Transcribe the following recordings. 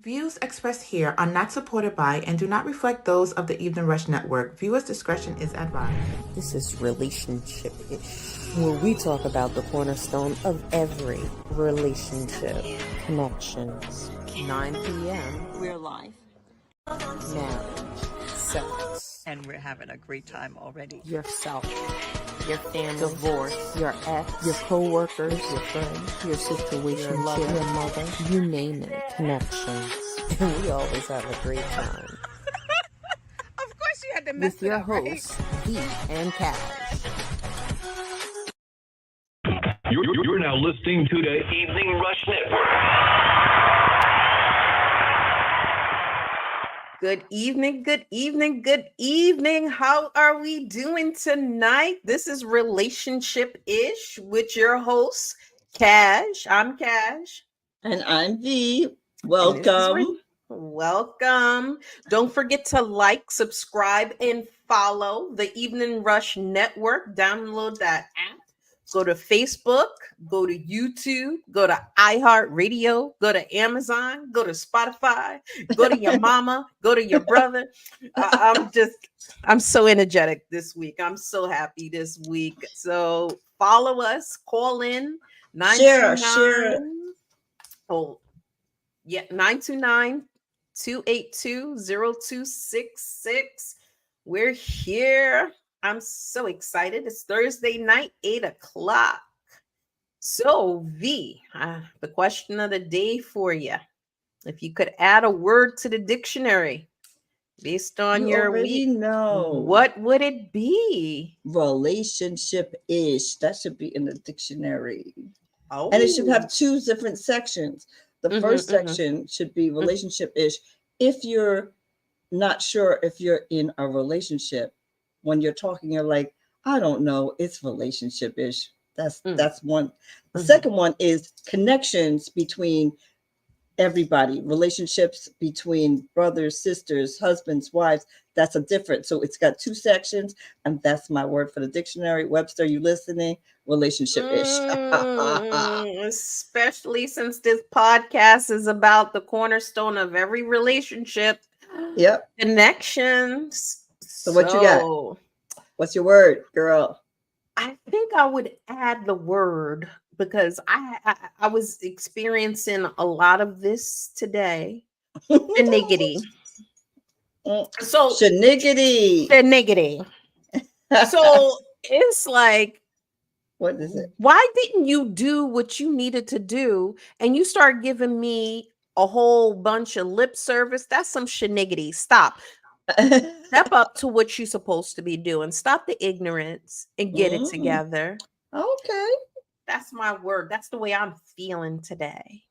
Views expressed here are not supported by and do not reflect those of the Evening Rush Network. Viewers' discretion is advised. This is Relationship-ish, where we talk about the cornerstone of every relationship, connections. 9 p.m. We're live. Marriage, sex, And we're having a great time already. yourself, your family, divorce, your ex, your co-workers, your friends, your situation, your lover, your mother, you name it, connections. And we always have a great time. Of course you had to mess With your it up, right? hosts, V and Cash. You're now listening to the Evening Rush Network. Good evening, good evening, good evening. How are we doing tonight? This is Relationship-ish with your host, Cash. I'm Cash. And I'm V. And Welcome. Welcome. Don't forget to like, subscribe, and follow the Evening Rush Network. Download that app. Go to Facebook, go to YouTube, go to iHeartRadio, go to Amazon, go to Spotify, go to your mama, go to your brother. I'm so energetic this week. I'm so happy this week. So follow us, call in, Share. 929. Oh, yeah, 929-282-0266. We're here. I'm so excited. It's Thursday night, 8 o'clock. So, V, the question of the day for you. If you could add a word to the dictionary based on You your already week, know. what would it be? Relationship-ish. That should be in the dictionary. Oh, And it should have two different sections. The Mhm, first mhm. section should be relationship-ish. If you're not sure if you're in a relationship, when you're talking, you're like, I don't know, it's relationship-ish. That's one. The second one is connections between everybody, relationships between brothers, sisters, husbands, wives. That's a different. So it's got two sections, and that's my word for the dictionary. Webster, you listening? Relationship-ish. Especially since this podcast is about the cornerstone of every relationship. Yep. Connections. So what you got? What's your word, girl? I think I would add the word because I was experiencing a lot of this today. Shenigity. So Shenigity. shenigity. So it's like, what is it? why didn't you do what you needed to do? And you start giving me a whole bunch of lip service. That's some shenigity. Stop. Step up to what you're supposed to be doing. Stop the ignorance and get it together. Okay. That's my word. That's the way I'm feeling today.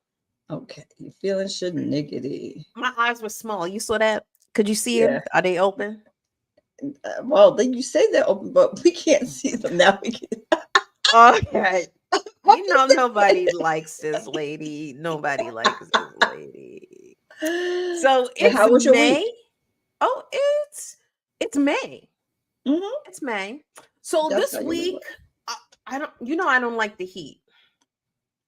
Okay. You feeling shenigity. My eyes were small. You saw that? Could you see Yeah. them? Are they open? Well, then you say they're open, but we can't see them now. We can. Okay. You know, nobody likes this lady. Nobody likes this lady. So it's how was your May. week? Oh, it's May. Mm-hmm. It's May. So That's this how you week, I don't like the heat.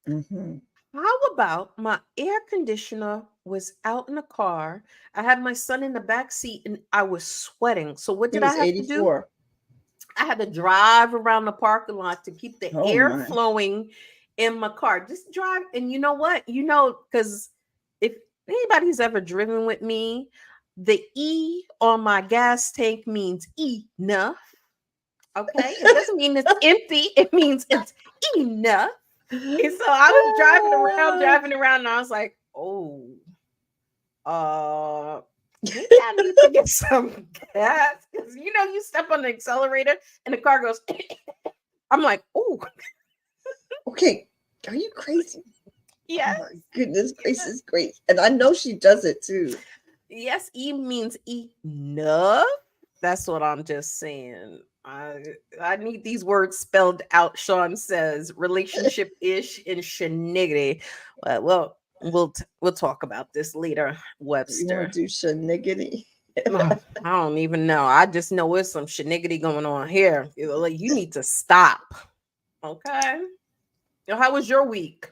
Mm-hmm. How about my air conditioner was out in the car? I had my son in the back seat and I was sweating. So what It did I was have to do? 84. I had to drive around the parking lot to keep the Oh, air my. flowing in my car. Just drive. And you know what? Because if anybody's ever driven with me, the E on my gas tank means enough. Okay. It doesn't mean it's empty. It means it's enough. And so I was driving around, and I was like, oh, maybe I need to get some gas. Because you step on the accelerator and the car goes, I'm like, oh. Okay. Are you crazy? Yes. Oh, my goodness gracious, great. And I know she does it too. Yes, E means enough. That's what I'm just saying. I need these words spelled out. Sean says relationship-ish and shenigity. Well, we'll talk about this later, You Webster. want to do shenigity? I don't even know. I just know there's some shenigity going on here. Like, you need to stop. Okay. How was your week?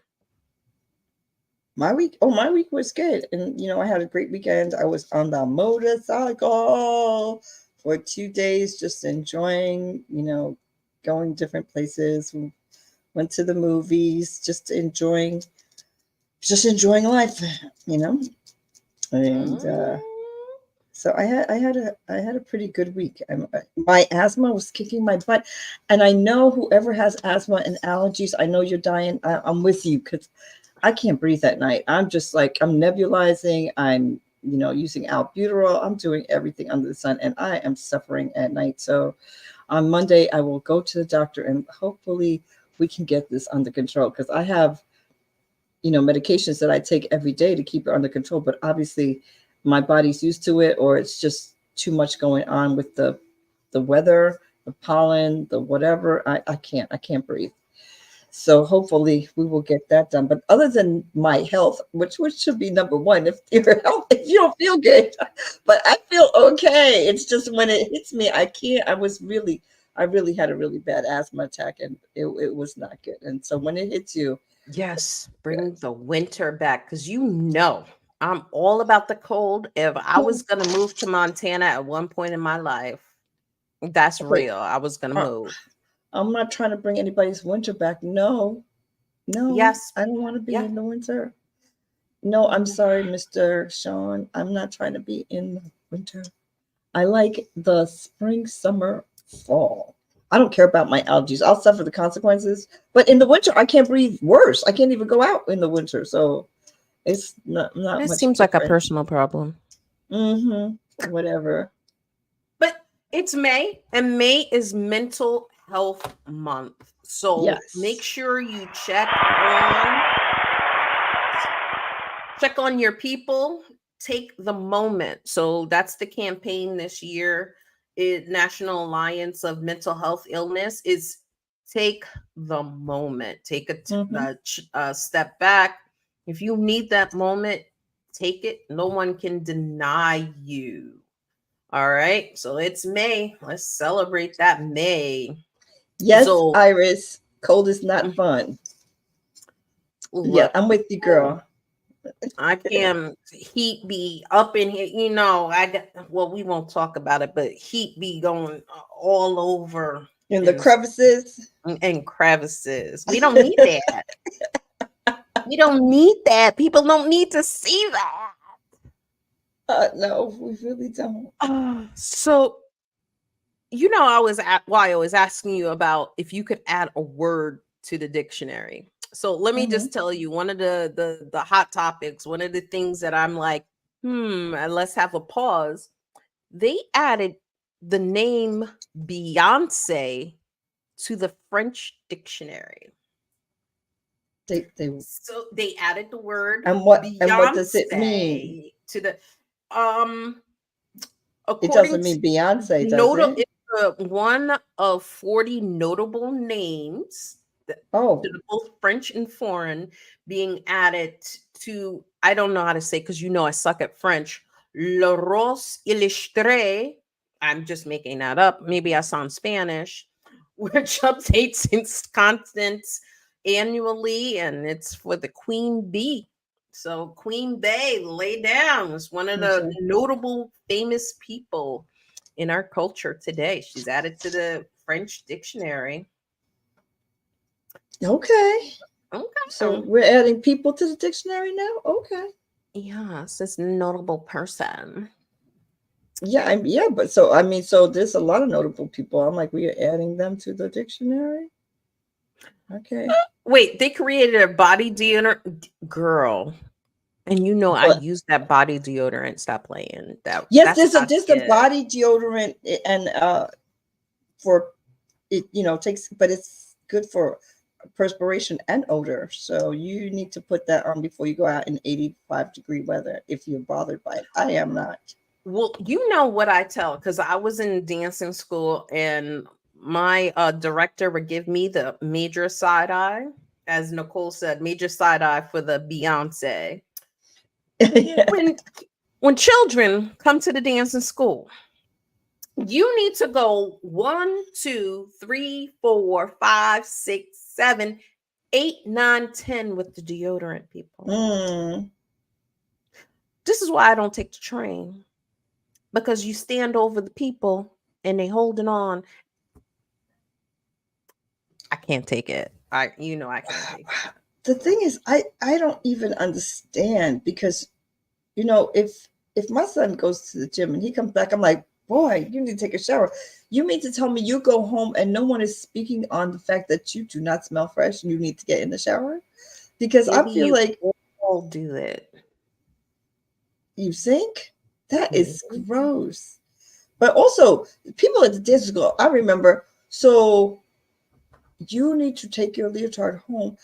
My week was good. And, I had a great weekend. I was on the motorcycle for 2 days, just enjoying, going different places. We went to the movies, just enjoying life, and so I had a pretty good week. My asthma was kicking my butt, and I know whoever has asthma and allergies, I know you're dying. I'm with you, because I can't breathe at night. I'm just like, I'm nebulizing. I'm using albuterol. I'm doing everything under the sun, and I am suffering at night. So on Monday, I will go to the doctor, and hopefully we can get this under control, because I have medications that I take every day to keep it under control. But obviously my body's used to it, or it's just too much going on with the weather, the pollen, the whatever. I can't breathe. So hopefully we will get that done. But other than my health, which should be number one, if your health, if you don't feel good, but I feel okay. It's just when it hits me, I can't. I really had a really bad asthma attack, and it was not good. And so when it hits you, Yes, bring the winter back, because I'm all about the cold. If I was going to move to Montana at one point in my life, that's real. I was going to move. I'm not trying to bring anybody's winter back. No. Yes. I don't want to be in the winter. No, I'm sorry, Mr. Sean. I'm not trying to be in the winter. I like the spring, summer, fall. I don't care about my allergies. I'll suffer the consequences. But in the winter, I can't breathe worse. I can't even go out in the winter. So it's not It much seems different. like a personal problem. Whatever. But it's May, and May is Mental Health Month. So Yes. make sure you check on your people. Take the moment. So that's the campaign this year. National Alliance of Mental Health Illness is take the moment. Take a step back. If you need that moment, take it. No one can deny you. All right. So it's May. Let's celebrate that May. Yes, Iris. Cold is not fun. Yeah, I'm with you, girl. I can heat be up in here, we won't talk about it, but heat be going all over in the crevices and crevices. We don't need that. We don't need that. People don't need to see that. No, we really don't. So, I was asking you about if you could add a word to the dictionary. So let me just tell you one of the hot topics, one of the things that I'm like, and let's have a pause. They added the name Beyonce to the French dictionary. So they added the word and what Beyonce does it mean? To the it doesn't mean Beyonce, does it's one of 40 notable names. To both French and foreign being added to, I don't know how to say, because I suck at French. Le Rose Illustré, I'm just making that up. Maybe I sound Spanish, which updates its contents annually, and it's for the Queen Bee. So Queen Bey, lay down, is one of the notable famous people in our culture today. She's added to the French dictionary. Okay. So we're adding people to the dictionary now? Okay. Yes, this notable person. Yeah, but so there's a lot of notable people. I'm like, we are adding them to the dictionary? Okay. Wait, they created a body deodorant, girl. And I use that body deodorant. Stop playing. Yes, there's a body deodorant, and for it, takes, but it's good for perspiration and odor. So you need to put that on before you go out in 85-degree weather if you're bothered by it. I am not. Well, what I tell, because I was in dancing school and my director would give me the major side eye, as Nicole said, major side eye for the Beyonce. When children come to the dancing school, you need to go 1, 2, 3, 4, 5, 6, 7, 8, 9, 10 with the deodorant, people. Mm. This is why I don't take the train, because you stand over the people and they holding on. I can't take it. I can't take it. The thing is, I don't even understand, because if my son goes to the gym and he comes back, I'm like, boy, you need to take a shower. You mean to tell me you go home and no one is speaking on the fact that you do not smell fresh and you need to get in the shower? Because I feel like all do it. You think? That is gross. But also, people at the dance go, I remember, so you need to take your leotard home.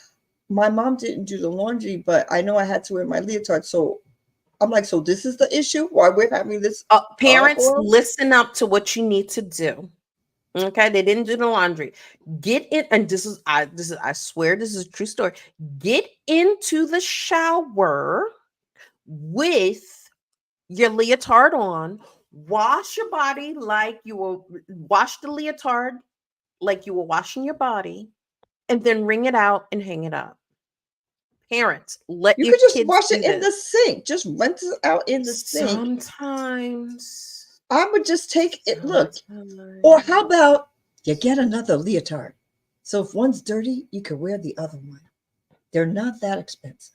My mom didn't do the laundry, but I know I had to wear my leotard. So I'm like, so this is the issue? Why we're having this? Parents, listen up to what you need to do. Okay, they didn't do the laundry. Get in, and I swear this is a true story. Get into the shower with your leotard on. Wash your body like you will wash the leotard like you were washing your body, and then wring it out and hang it up. Parents, let you your could just kids wash do it in the this. sink. Just rinse it out in the sink. Sometimes I would just take it. Look, or how about you get another leotard? So if one's dirty, you can wear the other one. They're not that expensive.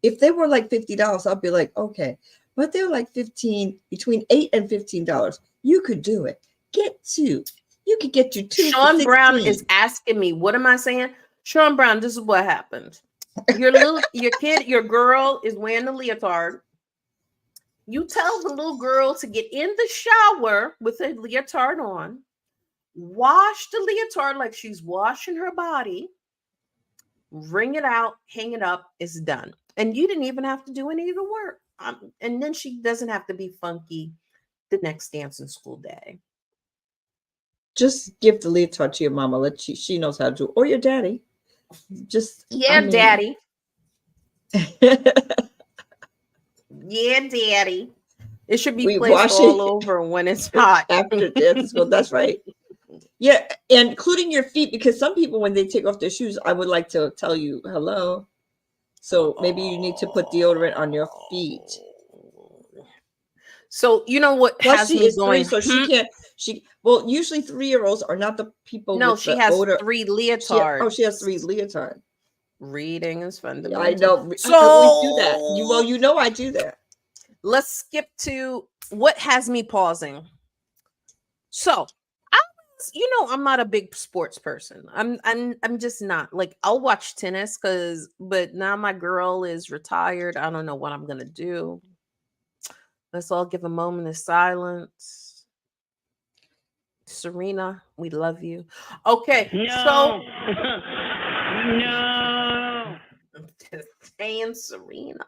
If they were like $50, I'd be like, okay. But they're like between $8 and $15. You could do it. Get two. You could get you two. Sean Brown is asking me, what am I saying? Sean Brown, this is what happened. Your girl is wearing the leotard. You tell the little girl to get in the shower with a leotard on. Wash the leotard like she's washing her body. Wring it out, hang it up, it's done. And you didn't even have to do any of the work. And then she doesn't have to be funky the next dancing school day. Just give the leotard to your mama. She knows how to do it. Or your daddy. Daddy. Yeah, daddy. It should be placed all over when it's hot. After dance. Well, that's right. Yeah, including your feet, because some people, when they take off their shoes, I would like to tell you hello. So maybe you need to put deodorant on your feet. So you know what has me going? So she can't. Well, usually 3-year-olds are not the people. No, with she the has older, 3 leotards. She has 3 leotards. Reading is fundamental. I know. So I always do that. I do that. Let's skip to what has me pausing. So I'm not a big sports person. I'm just not. Like, I'll watch tennis but now my girl is retired. I don't know what I'm gonna do. Let's all give a moment of silence. Serena, we love you. Okay, No. No. I'm just saying, Serena.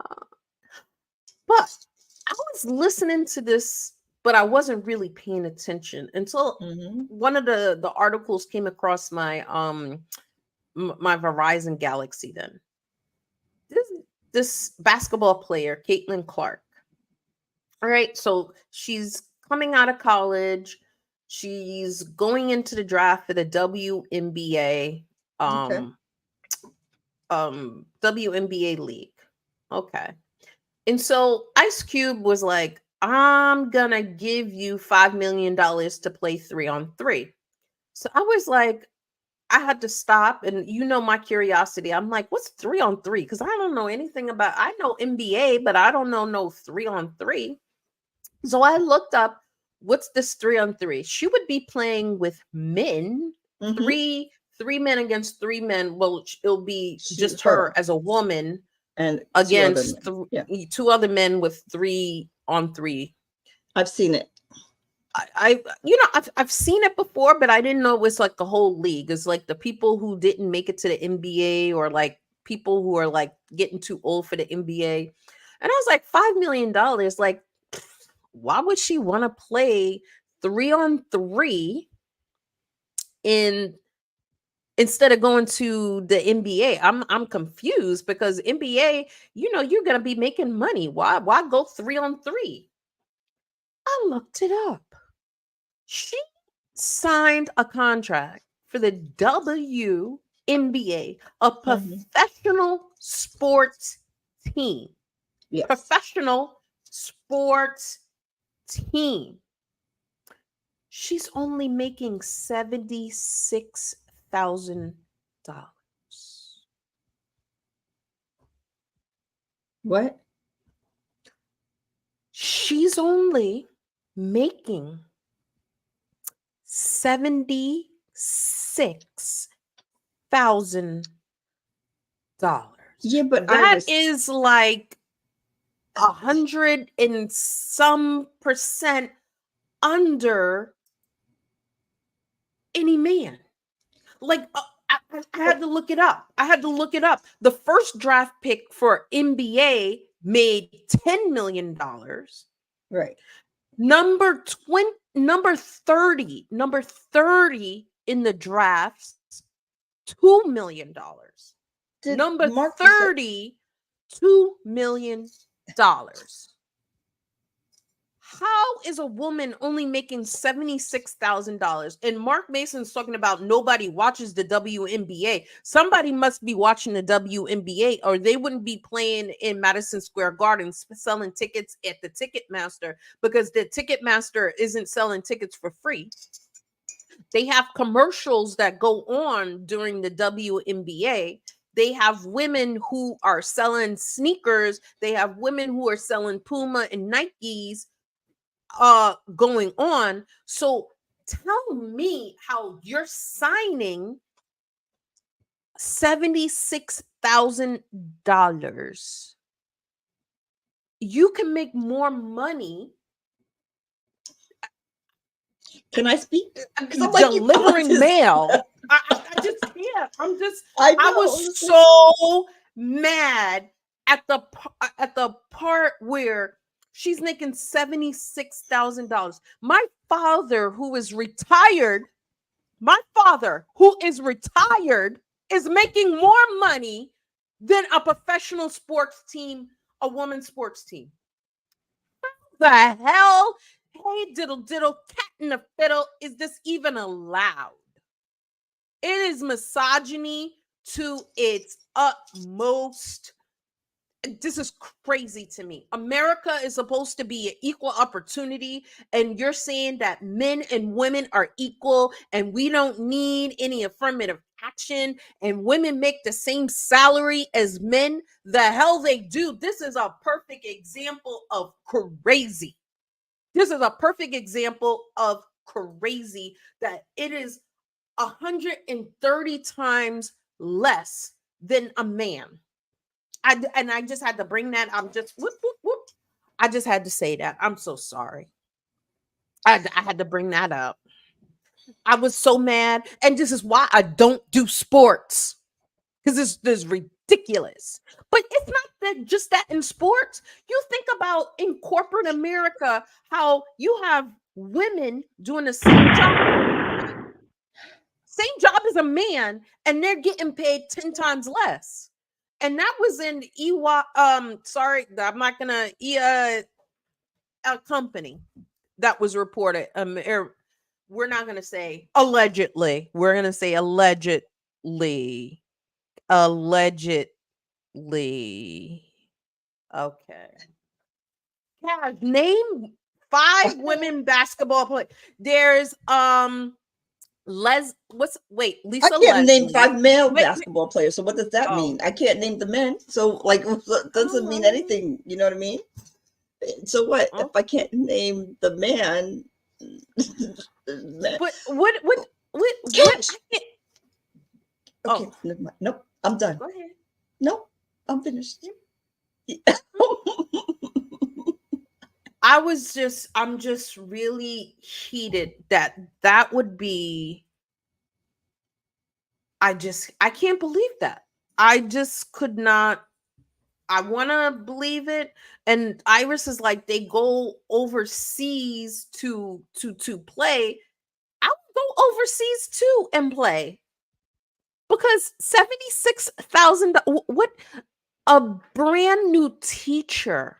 But I was listening to this, but I wasn't really paying attention until one of the articles came across my my Verizon Galaxy. Then this basketball player, Caitlin Clark. All right, so she's coming out of college. She's going into the draft for the WNBA WNBA league. Okay. And so Ice Cube was like, I'm gonna give you $5 million to play 3-on-3. So I was like, I had to stop, and my curiosity. I'm like, what's 3-on-3? Because I don't know anything about. I know NBA, but I don't know no 3-on-3. So I looked up what's this 3-on-3. She would be playing with men, three men against 3 men. Well, it'll be just her as a woman and against 2 other men with 3-on-3. I've seen it. I've seen it before, but I didn't know it was like the whole league. It's like the people who didn't make it to the NBA, or like people who are like getting too old for the NBA. And I was like, $5 million. Like, why would she want to play 3-on-3 instead of going to the NBA? I'm confused, because NBA, you're gonna be making money. Why go 3-on-3? I looked it up. She signed a contract for the WNBA NBA, a Mhm. professional sports team. Yes. Professional sports team. She's only making $76,000. What? She's only making $76,000. Yeah, but That Iris, is like 100 and some percent under any man. Like I had to look it up. The first draft pick for NBA made $10 million. right? Number 30 in the drafts, $2 million. Did Number Mark 30, $2 million. How is a woman only making $76,000? And Mark Mason's talking about nobody watches the WNBA. Somebody must be watching the WNBA, or they wouldn't be playing in Madison Square Garden selling tickets at the Ticketmaster, because the Ticketmaster isn't selling tickets for free. They have commercials that go on during the WNBA. They have women who are selling sneakers. They have women who are selling Puma and Nikes going on. So tell me how you're signing $76,000. You can make more money Can I speak? 'Cause I'm like, delivering you mail. I just can't. I I know. was so mad at the part where she's making $76,000. My father, who is retired, is making more money than a professional sports team, a women's sports team. The hell? Hey, diddle diddle, cat in the fiddle. Is this even allowed? It is misogyny to its utmost. This is crazy to me. America is supposed to be an equal opportunity, and you're saying that men and women are equal and we don't need any affirmative action, and women make the same salary as men. The hell they do. This is a perfect example of crazy. This is a perfect example of crazy, that it is 130 times less than a man. I just had to bring that. I'm just whoop, whoop, whoop. I just had to say that. I'm so sorry. I had to bring that up. I was so mad, and this is why I don't do sports, because this is ridiculous. But it's not that just that in sports. You think about in corporate America how you have women doing the same job as a man, and they're getting paid 10 times less. And that was in sorry, I'm not gonna a company that was reported. We're not gonna say allegedly. We're gonna say allegedly. Okay. Cash, name 5 women basketball players. There's Lisa I can't name Leslie. 5 male Wait. basketball players. So what does that Oh. mean? I can't name the men. So like, it doesn't mean anything. You know what I mean? So what if I can't name the man? But what? Cash. Okay, Never mind. Nope, I'm done. go ahead. Nope, I'm finished. I'm just really heated that would be. I can't believe that. I just could not. I want to believe it. And Iris is like, they go overseas to play. I would go overseas too and play, because $76,000. What? A brand new teacher,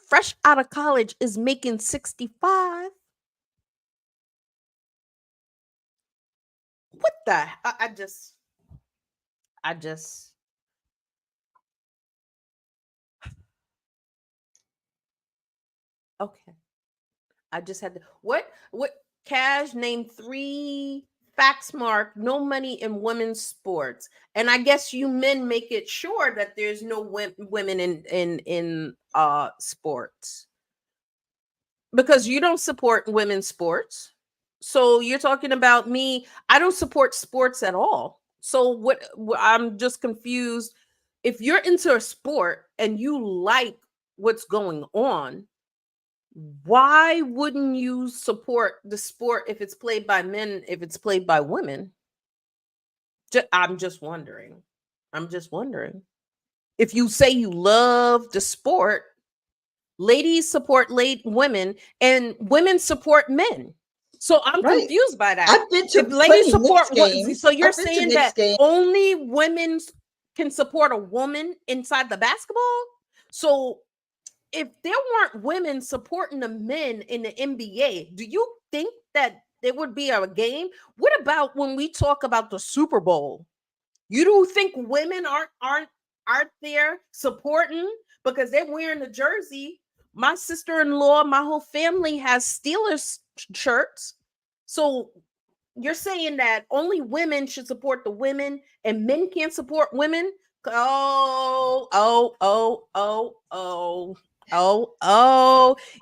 fresh out of college is making 65. what the? I just. Okay. I just had to. What? Cash named 3 facts, Mark. No money in women's sports, and I guess you men make it sure that there's no women in sports because you don't support women's sports. So you're talking about me. I don't support sports at all. So I'm just confused. If you're into a sport and you like what's going on, why wouldn't you support the sport if it's played by men, if it's played by women? I'm just wondering. If you say you love the sport, ladies support women and women support men. So I'm confused by that. I've been to ladies support games. So you're saying that only women can support a woman inside the basketball? So if there weren't women supporting the men in the NBA, do you think that there would be a game? What about when we talk about the Super Bowl? You do think women aren't there supporting because they're wearing the jersey? My sister-in-law, my whole family has Steelers shirts. So you're saying that only women should support the women and men can't support women? Oh,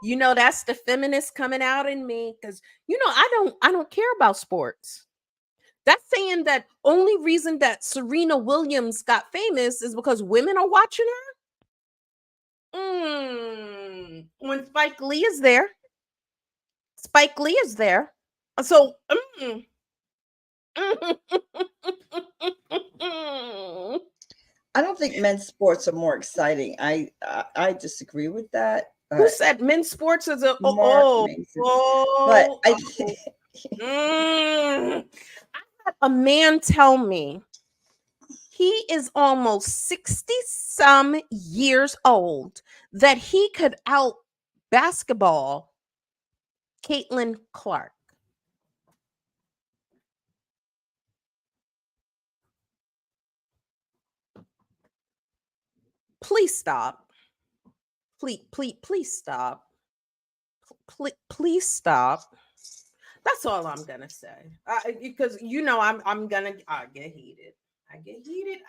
you know, that's the feminist coming out in me because I don't care about sports. That's saying that only reason that Serena Williams got famous is because women are watching her. When Spike Lee is there. So I don't think men's sports are more exciting. I disagree with that. Who said men's sports is a but I had a man tell me he is almost 60 some years old that he could out basketball Caitlin Clark. Please stop. Please stop. Please stop. That's all I'm gonna say. Because I'm gonna get heated. I get heated.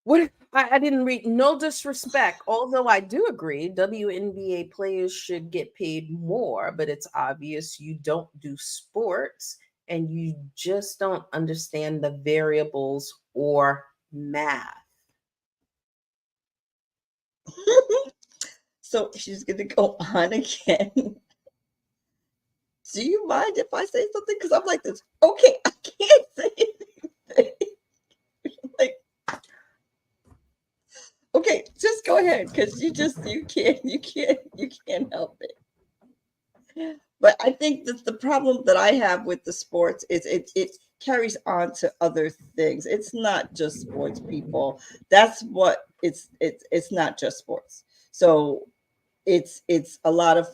What I didn't read. No disrespect, although I do agree WNBA players should get paid more, but it's obvious you don't do sports and you just don't understand the variables or math. So she's going to go on again. Do you mind if I say something? Because I'm like this. Okay, I can't say anything. Like, okay, just go ahead because you can't help it. But I think that the problem that I have with the sports is it carries on to other things. It's not just sports, people. That's what it's not just sports. So it's a lot of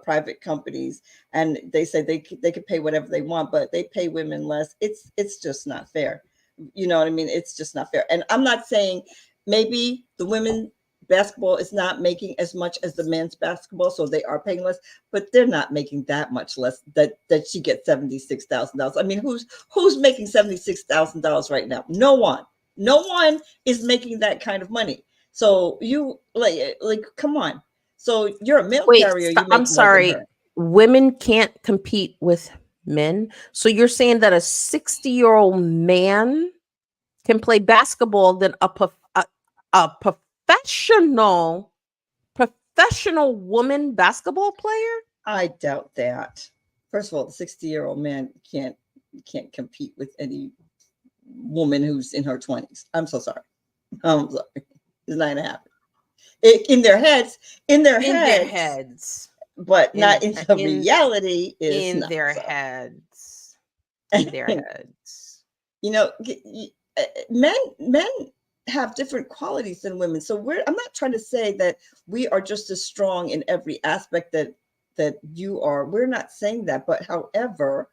private companies, and they say they could pay whatever they want, but they pay women less. It's just not fair. You know what I mean? It's just not fair. And I'm not saying maybe the women basketball is not making as much as the men's basketball, so they are paying less, but they're not making that much less that she gets $76,000. I mean, who's making $76,000 right now? No one is making that kind of money. So you like come on. So you're a mail carrier. I'm sorry. Women can't compete with men. So you're saying that a 60-year-old man can play basketball than a professional woman basketball player? I doubt that. First of all, the 60-year-old man can't compete with any woman who's in her 20s. I'm so sorry. I'm sorry. It's not gonna happen. In their heads, but not in the reality. In their heads. You know, men have different qualities than women. So I'm not trying to say that we are just as strong in every aspect that that you are. We're not saying that, but however,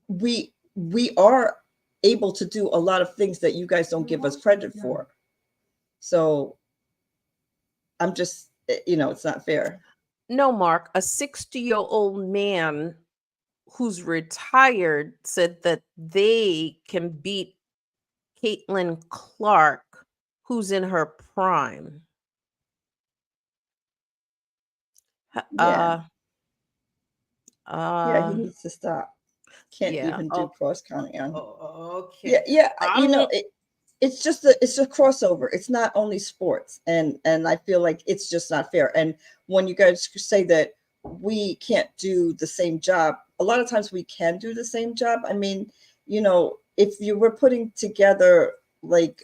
we are able to do a lot of things that you guys don't give us credit for. So I'm just, it's not fair. No, Mark, a 60-year-old man who's retired said that they can beat Caitlin Clark, who's in her prime. Yeah. Yeah, he needs to stop. Can't yeah, even do cross country on. okay. Yeah. It's just it's a crossover. It's not only sports, and I feel like it's just not fair. And when you guys say that we can't do the same job, a lot of times we can do the same job. I mean, if you were putting together like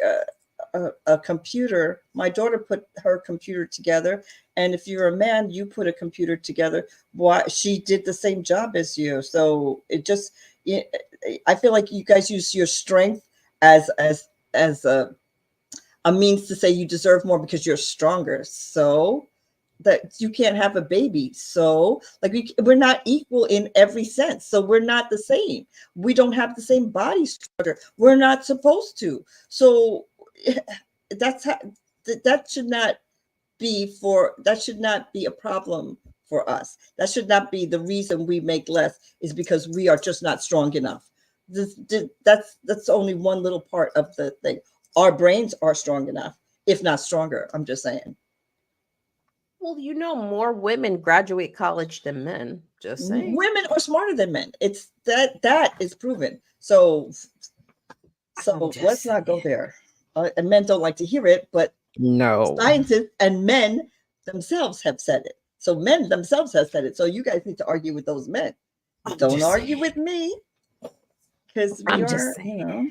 a computer, my daughter put her computer together, and if you're a man, you put a computer together. Why she did the same job as you? So it just, I feel like you guys use your strength as a means to say you deserve more because you're stronger. So that you can't have a baby. So like we're not equal in every sense. So we're not the same. We don't have the same body structure. We're not supposed to. So that should not be a problem for us. That should not be the reason we make less, is because we are just not strong enough. That's only one little part of the thing. Our brains are strong enough, if not stronger. I'm just saying. Well, more women graduate college than men. Just saying. Women are smarter than men. It's that is proven. So let's not go there. And men don't like to hear it, but no, scientists and men themselves have said it. So men themselves have said it. So you guys need to argue with those men. Don't argue with me, because we are,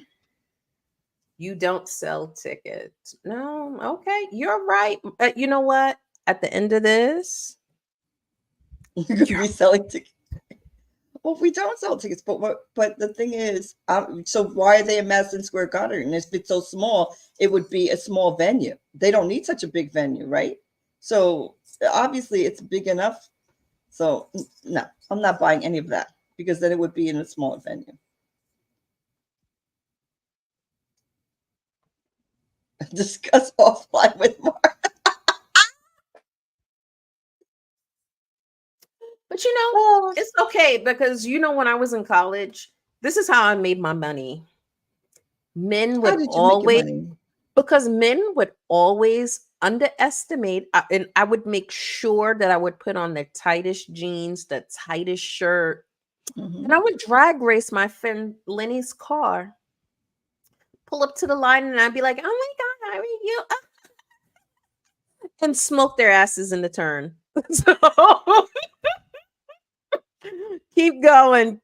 You don't sell tickets. No, okay, you're right. You know what? At the end of this, you're going to be selling tickets. Well, we don't sell tickets, but the thing is, so why are they in Madison Square Garden? And if it's so small, it would be a small venue. They don't need such a big venue, right? So obviously it's big enough. So no, I'm not buying any of that, because then it would be in a smaller venue. Discuss offline with Mark. But it's okay, because when I was in college, this is how I made my money. Men would because men would always underestimate, and I would make sure that I would put on the tightest jeans, the tightest shirt, and I would drag race my friend Lenny's car, pull up to the line, and I'd be like, "Oh my God, how are you?" And smoke their asses in the turn. So keep going.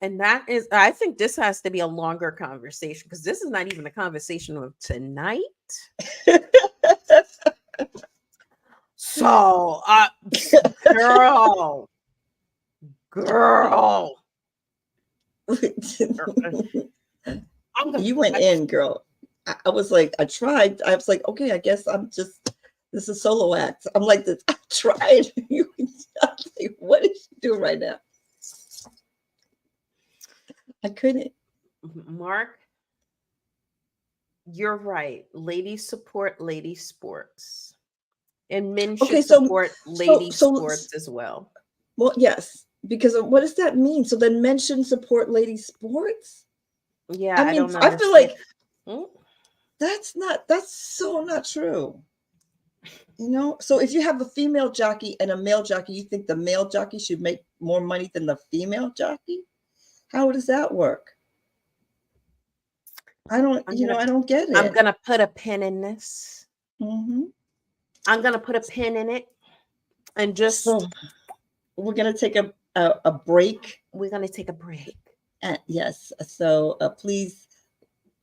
And that is, I think this has to be a longer conversation, because this is not even a conversation of tonight. So, girl. You went in, girl. I was like, I tried. I was like, okay, I guess this is a solo act. I'm like, I tried. Like, what is she doing right now? I couldn't. Mark, you're right. Ladies support lady sports. And men should support lady sports as well. Well, yes. Because what does that mean? So then men shouldn't support lady sports? Yeah, I don't know. I feel like that's so not true. So if you have a female jockey and a male jockey, you think the male jockey should make more money than the female jockey? How does that work? I don't get it. I'm gonna put a pin in this. Mm-hmm. I'm gonna put a pin in it, and just we're gonna take a break. We're gonna take a break. Yes. So please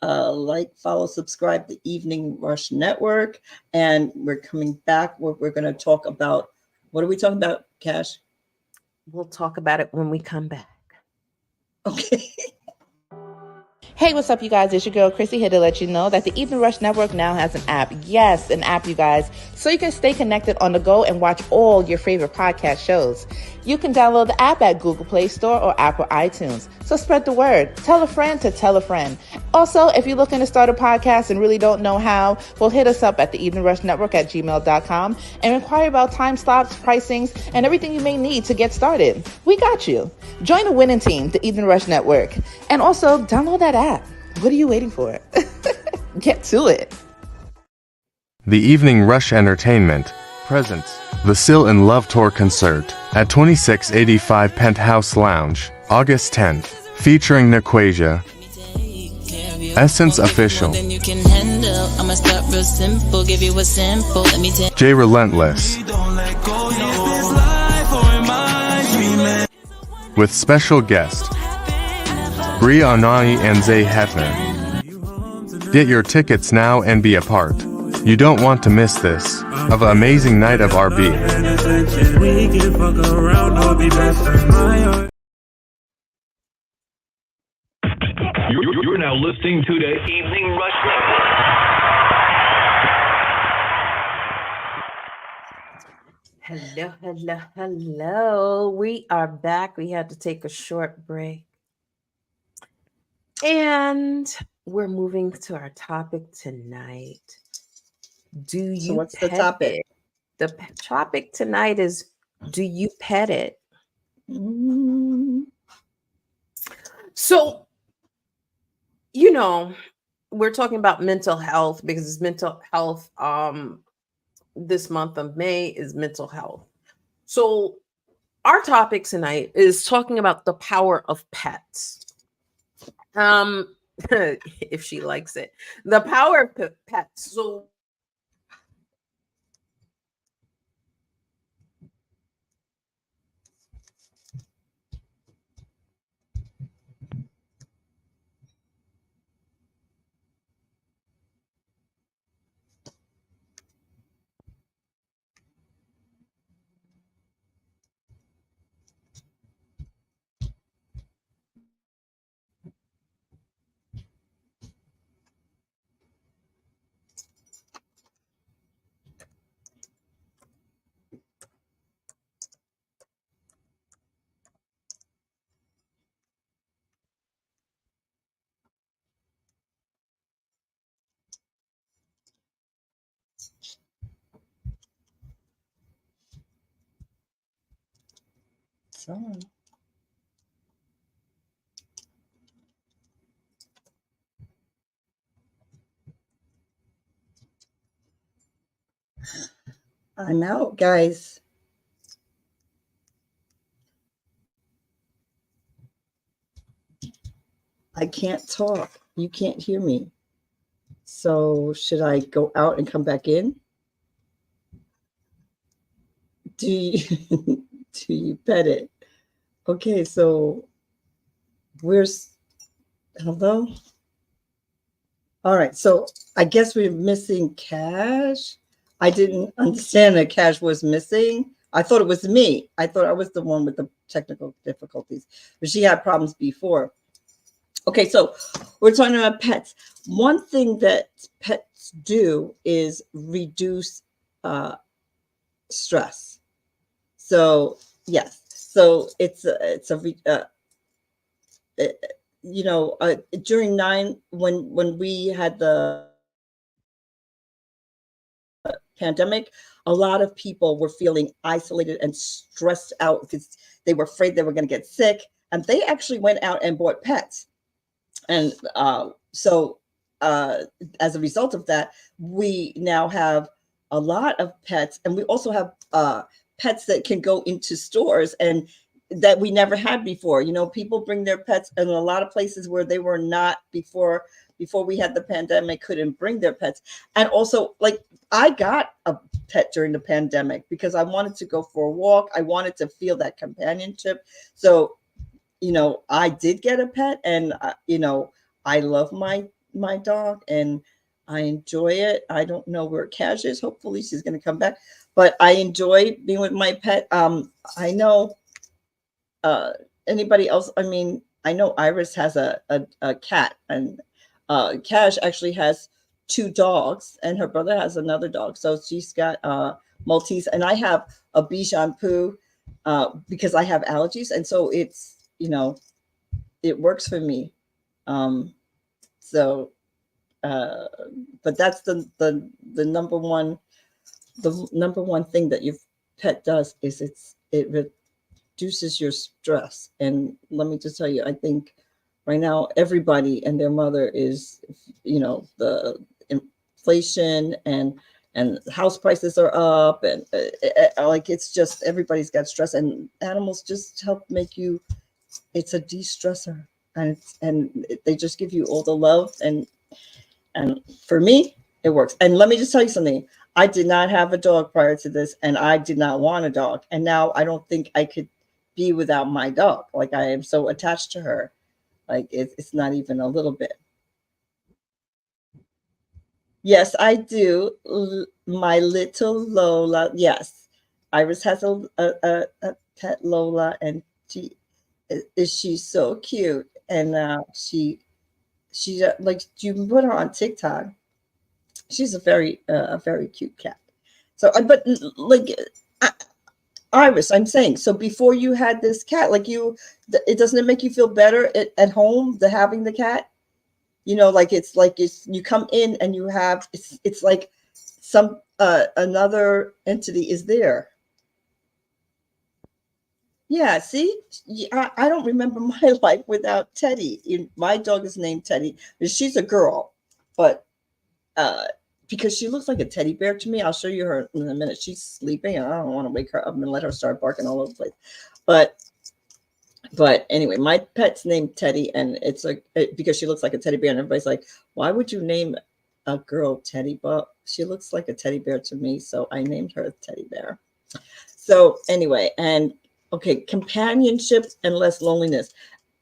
follow, subscribe the Evening Rush Network, and we're coming back. We're going to talk about, what are we talking about, Cash? We'll talk about it when we come back. Okay. Hey, what's up, you guys? It's your girl, Chrissy, here to let you know that the Evening Rush Network now has an app. Yes, an app, you guys. So you can stay connected on the go and watch all your favorite podcast shows. You can download the app at Google Play Store or Apple iTunes. So spread the word. Tell a friend to tell a friend. Also, if you're looking to start a podcast and really don't know how, well, hit us up at the Evening Rush Network at gmail.com and inquire about time slots, pricings, and everything you may need to get started. We got you. Join the winning team, the Evening Rush Network. And also, download that app. What are you waiting for? Get to it. The Evening Rush Entertainment presents the Still in Love Tour concert at 2685 Penthouse Lounge, August 10th, featuring Naquasia, Essence Official, Jay Relentless, with special guest Brie Anani and Zay Hefner. Get your tickets now and be a part. You don't want to miss this of an amazing night of RB. You're now listening to the Evening Rush Network. Hello. We are back. We had to take a short break. And we're moving to our topic tonight. Do you what's the pet topic? it? The topic tonight is, do you pet it? So, we're talking about mental health because it's mental health. This month of May is mental health. So our topic tonight is talking about the power of pets. If she likes it, the power of pets. So I'm out, guys. I can't talk. You can't hear me. So should I go out and come back in? Do you pet it? Okay, so hello? All right, so I guess we're missing Cash. I didn't understand that Cash was missing. I thought it was me. I thought I was the one with the technical difficulties, but she had problems before. Okay, so we're talking about pets. One thing that pets do is reduce stress. So yes, so during when we had the pandemic, a lot of people were feeling isolated and stressed out because they were afraid they were going to get sick, and they actually went out and bought pets. And so as a result of that, we now have a lot of pets, and we also have pets that can go into stores and that we never had before. People bring their pets, and a lot of places where they were not before we had the pandemic couldn't bring their pets. And also, like, I got a pet during the pandemic because I wanted to go for a walk. I wanted to feel that companionship. So, I did get a pet, and I love my dog and I enjoy it. I don't know where Cash is. Hopefully she's going to come back, but I enjoy being with my pet. I know anybody else, I know Iris has a cat, and Cash actually has 2 dogs, and her brother has another dog. So she's got Maltese, and I have a Bichon Poo because I have allergies, and so it's, it works for me. So, but that's the number one thing that your pet does is it reduces your stress. And let me just tell you, I think right now everybody and their mother is, the inflation and house prices are up, and like it's just everybody's got stress, and animals just help make you. It's a de-stressor, and they just give you all the love, and for me it works. And let me just tell you something. I did not have a dog prior to this, and I did not want a dog, and now I don't think I could be without my dog. Like, I am so attached to her, like it's not even a little bit. Yes, I do. My little Lola. Yes, Iris has a pet, Lola, and she's so cute. And she like, you can put her on TikTok. She's a very cute cat. So, but like, Iris, I'm saying, so before you had this cat, like it doesn't make you feel better at home, having the cat? Like it's you come in and you have, it's like some another entity is there. Yeah, see, I don't remember my life without Teddy. My dog is named Teddy. She's a girl, but because she looks like a teddy bear to me. I'll show you her in a minute. She's sleeping, and I don't want to wake her up and let her start barking all over the place. But anyway, my pet's named Teddy, and it's because she looks like a teddy bear, and everybody's like, why would you name a girl Teddy? But she looks like a teddy bear to me, so I named her Teddy Bear. So anyway, and okay, companionship and less loneliness,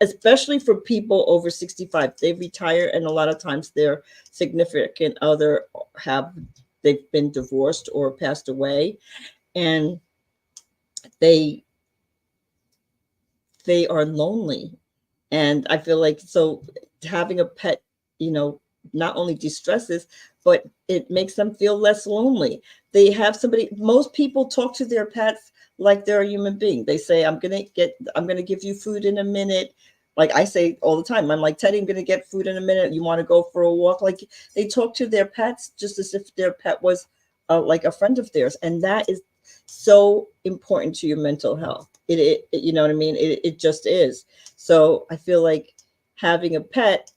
especially for people over 65. They retire, and a lot of times their significant other they've been divorced or passed away, and they are lonely. And I feel like, so having a pet, not only de-stresses, but it makes them feel less lonely. They have somebody. Most people talk to their pets like they're a human being. They say, I'm gonna give you food in a minute. Like I say all the time, I'm like, Teddy, I'm gonna get food in a minute. You want to go for a walk? Like, they talk to their pets just as if their pet was like a friend of theirs, and that is so important to your mental health. It you know what I mean? It just is. So I feel like having a pet,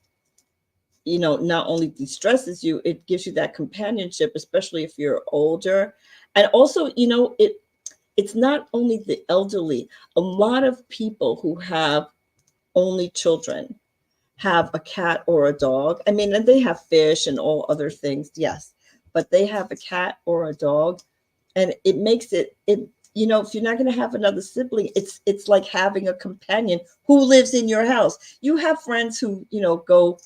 not only de-stresses you, it gives you that companionship, especially if you're older. And also, it's not only the elderly. A lot of people who have only children have a cat or a dog. I mean, and they have fish and all other things, yes, but they have a cat or a dog, and it makes it if you're not going to have another sibling, it's like having a companion who lives in your house. You have friends who go,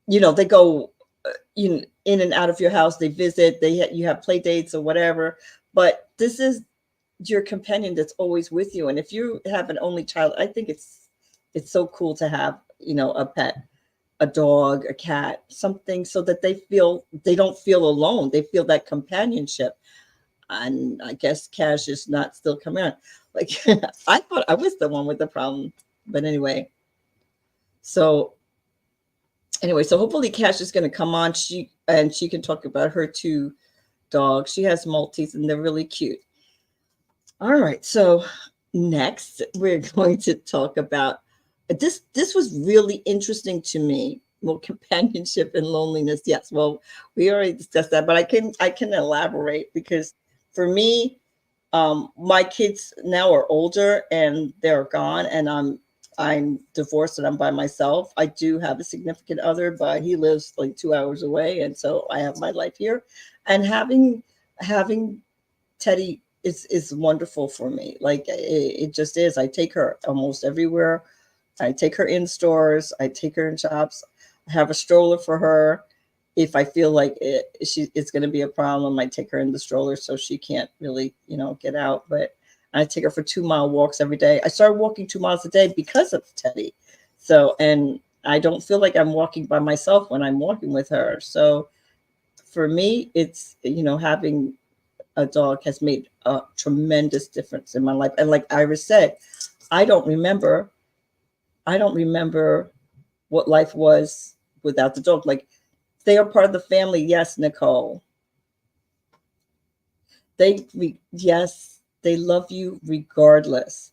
they go in and out of your house. They visit. You have play dates or whatever. But this is your companion that's always with you. And if you have an only child, I think it's so cool to have a pet, a dog, a cat, something, so that they don't feel alone. They feel that companionship. And I guess Cash is not still coming on. Like, I thought I was the one with the problem, but anyway. So hopefully Cash is going to come on. She can talk about her 2 dogs. She has Maltese, and they're really cute. All right. So next, we're going to talk about this. This was really interesting to me. Well, companionship and loneliness. Yes. Well, we already discussed that, but I can elaborate, because for me, my kids now are older and they're gone, and I'm divorced and I'm by myself. I do have a significant other, but he lives like 2 hours away, and so I have my life here. And having Teddy is wonderful for me. Like, it just is. I take her almost everywhere. I take her in stores. I take her in shops. I have a stroller for her. If I feel like it's going to be a problem, I take her in the stroller so she can't really, get out. But I take her for 2-mile walks every day. I started walking 2 miles a day because of Teddy. So, and I don't feel like I'm walking by myself when I'm walking with her. So for me, it's, having a dog has made a tremendous difference in my life. And like Iris said, I don't remember what life was without the dog. Like, they are part of the family. Yes, Nicole. Yes, they love you regardless.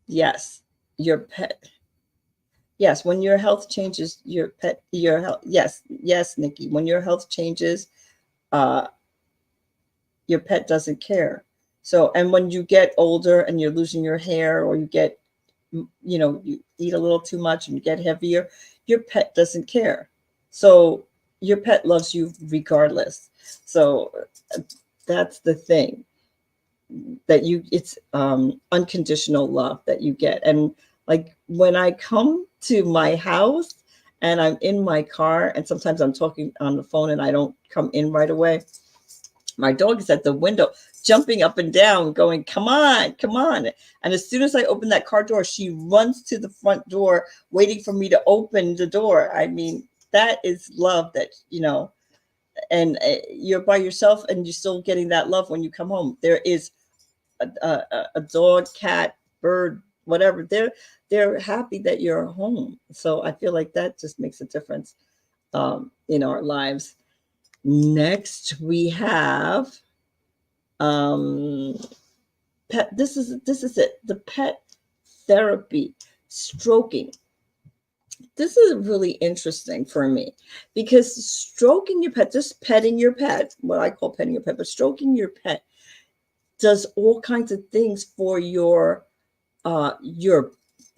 Yes, your pet. Yes, when your health changes, your health. Yes, Nikki. When your health changes, your pet doesn't care. So, and when you get older and you're losing your hair, or you get, you eat a little too much and you get heavier, your pet doesn't care. So your pet loves you regardless. So that's the thing, that it's unconditional love that you get. And like, when I come to my house and I'm in my car, and sometimes I'm talking on the phone and I don't come in right away, my dog is at the window jumping up and down going, come on, come on. And as soon as I open that car door, she runs to the front door waiting for me to open the door. I mean, that is love, that, and you're by yourself and you're still getting that love when you come home. There is a dog, cat, bird, whatever. They're happy that you're home. So I feel like that just makes a difference in our lives. Next, we have pet. This is it. The pet therapy, stroking. This is really interesting for me, because stroking your pet, just petting your pet, what I call petting your pet, but stroking your pet does all kinds of things for your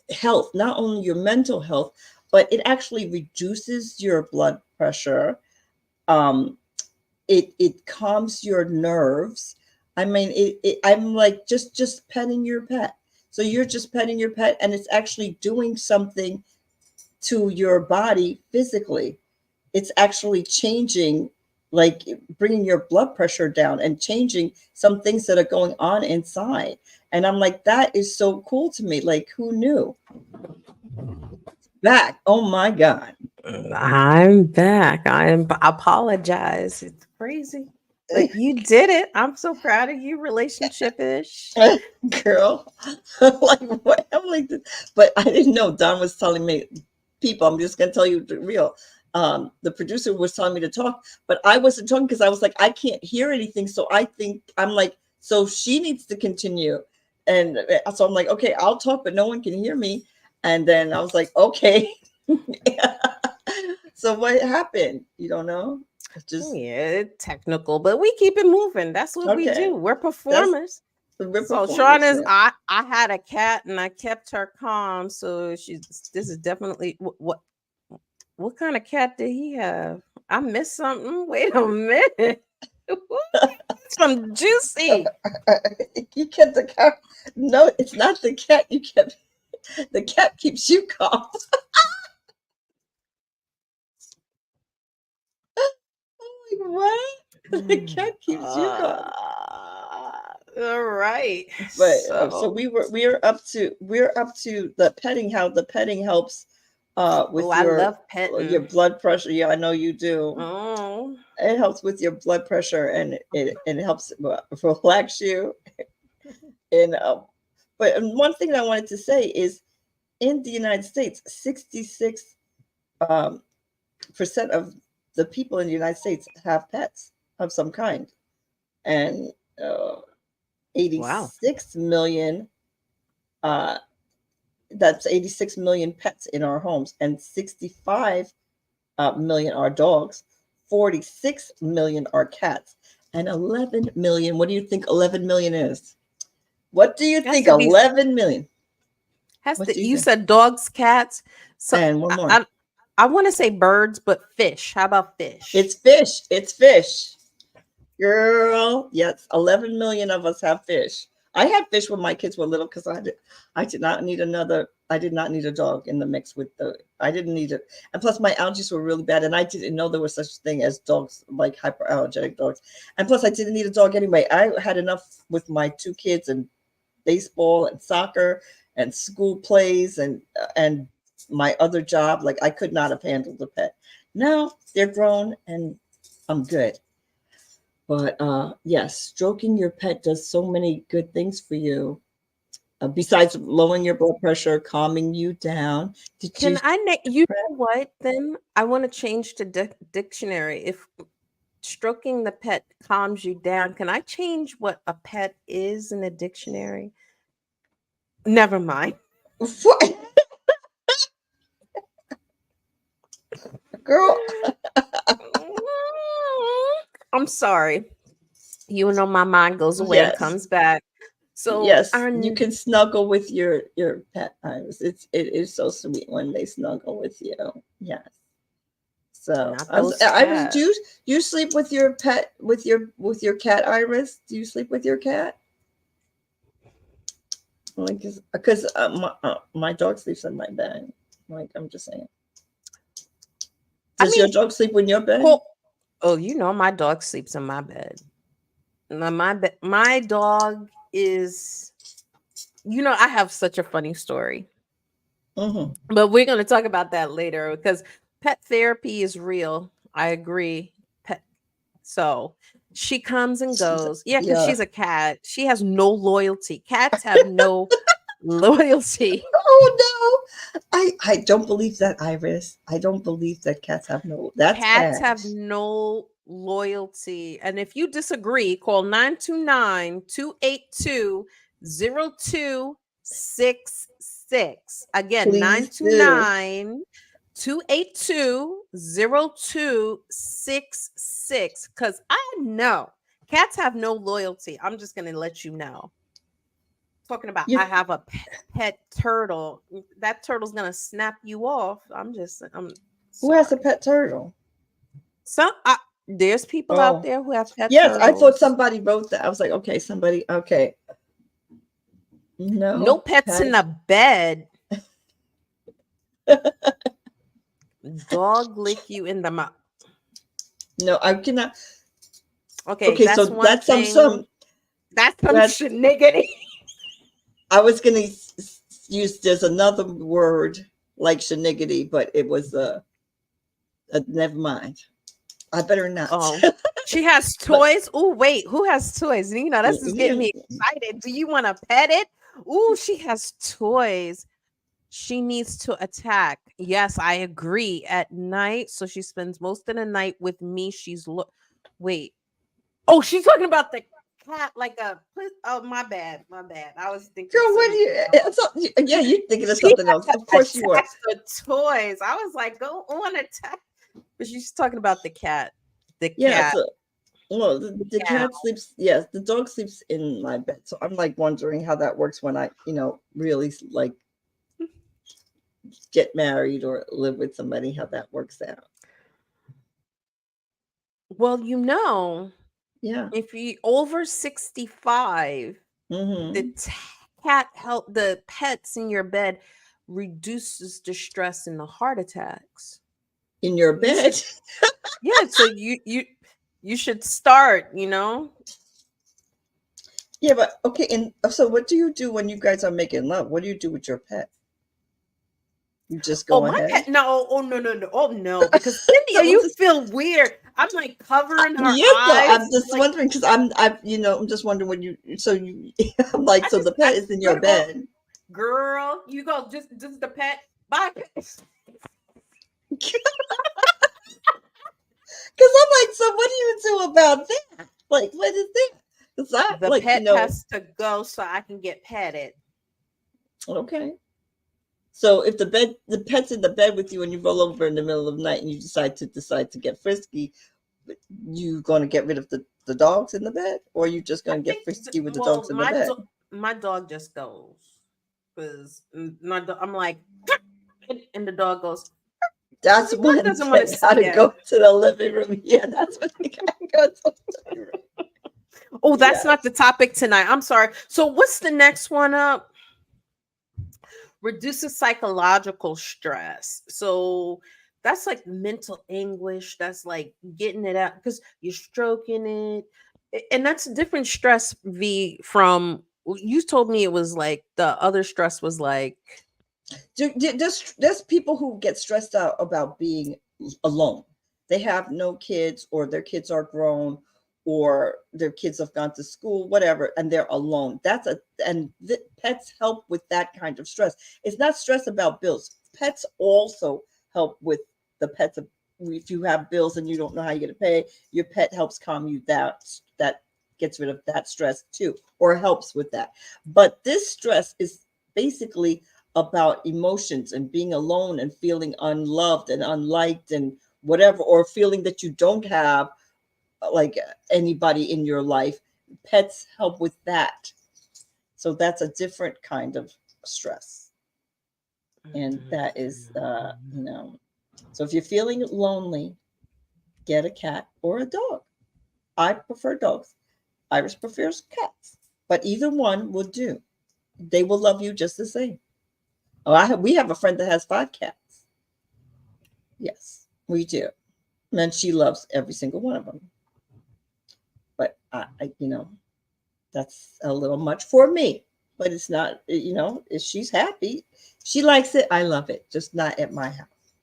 health, not only your mental health, but it actually reduces your blood pressure. It calms your nerves. I mean, I'm like just petting your pet. So you're just petting your pet, and it's actually doing something to your body physically. It's actually changing, like bringing your blood pressure down and changing some things that are going on inside. And I'm like, that is so cool to me. Like, who knew? Back. Oh my God. I'm back. I apologize. It's crazy. But you did it. I'm so proud of you, relationship-ish. Girl. Like, what? I'm like, but I didn't know. Don was telling me, people, I'm just going to tell you the real. The producer was telling me to talk, but I wasn't talking because I was like, I can't hear anything. So I'm like, so she needs to continue. And so I'm like, okay, I'll talk, but no one can hear me. And then I was like, okay. So what happened? You don't know? Just technical, but we keep it moving. That's what we do. We're performers. So Sean is, I had a cat and I kept her calm. So this is definitely what kind of cat did he have? I missed something. Wait a minute. Some juicy. You kept the cat. No, it's not the cat. You kept the cat keeps you calm. What? The cat keeps you calm. All right. But so we're up to the petting. How the petting helps with I love petting. Your blood pressure. Yeah, I know you do. Oh. It helps with your blood pressure, and it helps relax you. And but one thing that I wanted to say is, in the United States, 66% of the people in the United States have pets of some kind, and 86 million. That's 86 million pets in our homes, and 65 million are dogs. 46 million are cats, and 11 million. What do you think 11 million is? What do you think 11 million? You said dogs, cats. So and one more. I want to say birds, but fish. How about fish? It's fish. It's fish. Girl, yes, 11 million of us have fish. I had fish when my kids were little because I did not need a dog in the mix with I didn't need it. And plus my allergies were really bad, and I didn't know there was such a thing as dogs, like hyperallergenic dogs. And plus I didn't need a dog anyway. I had enough with my 2 kids and baseball and soccer and school plays and my other job. Like I could not have handled the pet. Now they're grown and I'm good. But yes, stroking your pet does so many good things for you. Besides lowering your blood pressure, calming you down. Can you know what? Then I want to change to dictionary. If stroking the pet calms you down, can I change what a pet is in a dictionary? Never mind. What? Girl, I'm sorry. You know my mind goes away and yes. comes back. So Yes, you can snuggle with your pet, Iris. It is so sweet when they snuggle with you. Yes. So Iris, do you sleep with your pet with your cat, Iris? Do you sleep with your cat? Like, because my dog sleeps in my bed. Like, I'm just saying. Does your dog sleep in your bed? Oh, you know my dog sleeps in my bed. My dog is, I have such a funny story, but we're going to talk about that later because pet therapy is real. I agree. So she comes and goes. Yeah, because she's a cat. She has no loyalty. Cats have no loyalty. Oh no, I don't believe that, Iris. I don't believe that cats have no. Cats have no loyalty. And if you disagree, call 929-282-0266. Again, 929-282-0266. Because I know cats have no loyalty. I'm just going to let you know. Talking about, I have a pet turtle. That turtle's going to snap you off. Who has a pet turtle? There's people out there who have pet turtles. I thought somebody wrote that. I was like, okay, okay. No pets in the bed. Dog lick you in the mouth. No, I cannot. Okay, so that's some shenanigans. I was gonna use there's another word like shenanigans, but it was never mind. I better not. Oh, she has toys. Oh, wait, who has toys? This is getting me excited. Do you want to pet it? Oh, she has toys. She needs to attack. Yes, I agree. At night, so she spends most of the night with me. Wait. Oh, she's talking about the cat, oh, my bad. I was thinking. Girl, what do you? Yeah, you're thinking of something else. Of course you were. The toys. I was like, go on attack. But she's talking about the cat. The cat. Well, the cat sleeps. Yes, the dog sleeps in my bed. So I'm like wondering how that works when I, really like get married or live with somebody. How that works out. Well, yeah. If you're over 65, the the pets in your bed reduces the stress and the heart attacks. In your bed? Yeah, so you should start, Yeah, but okay, and so what do you do when you guys are making love? What do you do with your pet? You just go ahead? Pet, no, no, because Cynthia, you feel weird. I'm like covering her eyes. I'm just wondering because I'm just wondering when I'm like, so the pet is in your bed. Girl, you go just the pet. Bye. Because I'm like, so what do you do about that? Like, what is that? The pet has to go so I can get petted. Okay. So if the pet's in the bed with you and you roll over in the middle of the night and you decide to get frisky, you going to get rid of the dogs in the bed, or are you just going to get frisky with the dogs in the bed? My dog just goes because I'm like, and the dog goes. That's when doesn't want to go to the living room. Yeah, that's when they gotta go to the living room. Oh, that's not the topic tonight. I'm sorry. So what's the next one up? Reduces psychological stress. So that's like mental anguish. That's like getting it out because you're stroking it. And that's a different stress from You told me it was like the other stress was like, There's people who get stressed out about being alone. They have no kids, or their kids are grown, or their kids have gone to school, whatever, and they're alone. Pets help with that kind of stress. It's not stress about bills. Pets also help with the pets. If you have bills and you don't know how you're going to pay, your pet helps calm you. That gets rid of that stress too, or helps with that. But this stress is basically about emotions and being alone and feeling unloved and unliked and whatever, or feeling that you don't have like anybody in your life. Pets help with that. So that's a different kind of stress. And that is, so if you're feeling lonely, get a cat or a dog. I prefer dogs. Iris prefers cats, but either one will do. They will love you just the same. We have a friend that has 5 cats. Yes, we do. And she loves every single one of them. But I that's a little much for me. But it's not, if she's happy, she likes it. I love it, just not at my house,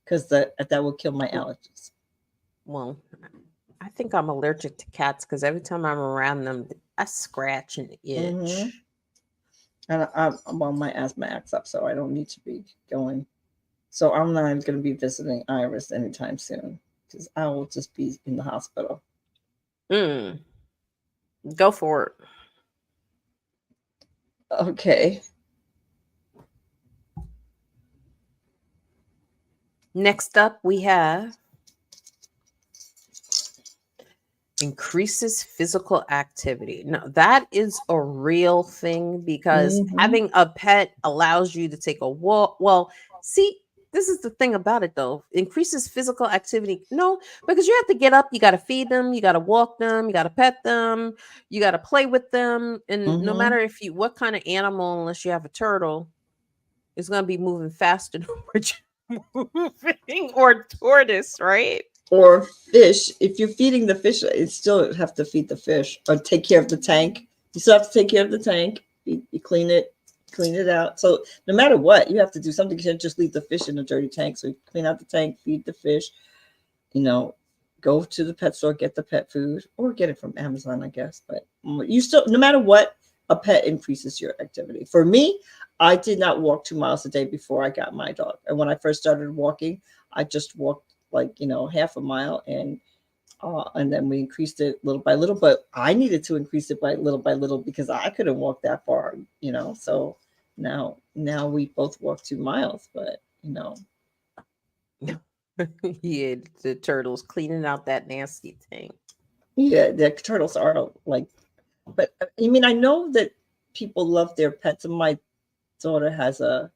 because that will kill my allergies. well, I think I'm allergic to cats because every time I'm around them, I scratch and itch. Mm-hmm. And I'm my asthma acts up, so I don't need to be going. So I'm not going to be visiting Iris anytime soon, because I will just be in the hospital. Go for it. Okay. Next up, we have increases physical activity. Now, that is a real thing, because having a pet allows you to take a walk. Well, see, this is the thing about it though. Increases physical activity. No, because you have to get up, you got to feed them, you got to walk them, you got to pet them, you got to play with them. And no matter what kind of animal, unless you have a turtle, is going to be moving faster than what you're moving, or tortoise, right? Or fish. If you're feeding the fish, you still have to feed the fish or take care of the tank. You still have to take care of the tank. You clean it out. So no matter what, you have to do something. You can't just leave the fish in a dirty tank. So you clean out the tank, feed the fish, go to the pet store, get the pet food, or get it from Amazon, I guess. But you still, no matter what, a pet increases your activity. For me, I did not walk 2 miles a day before I got my dog. And when I first started walking, I just walked half a mile, and then we increased it little by little. But I needed to increase it by little because I couldn't walk that far, So now we both walk 2 miles, but Yeah, the turtles cleaning out that nasty thing. Yeah, the turtles are like, but I mean, I know that people love their pets, and my daughter has a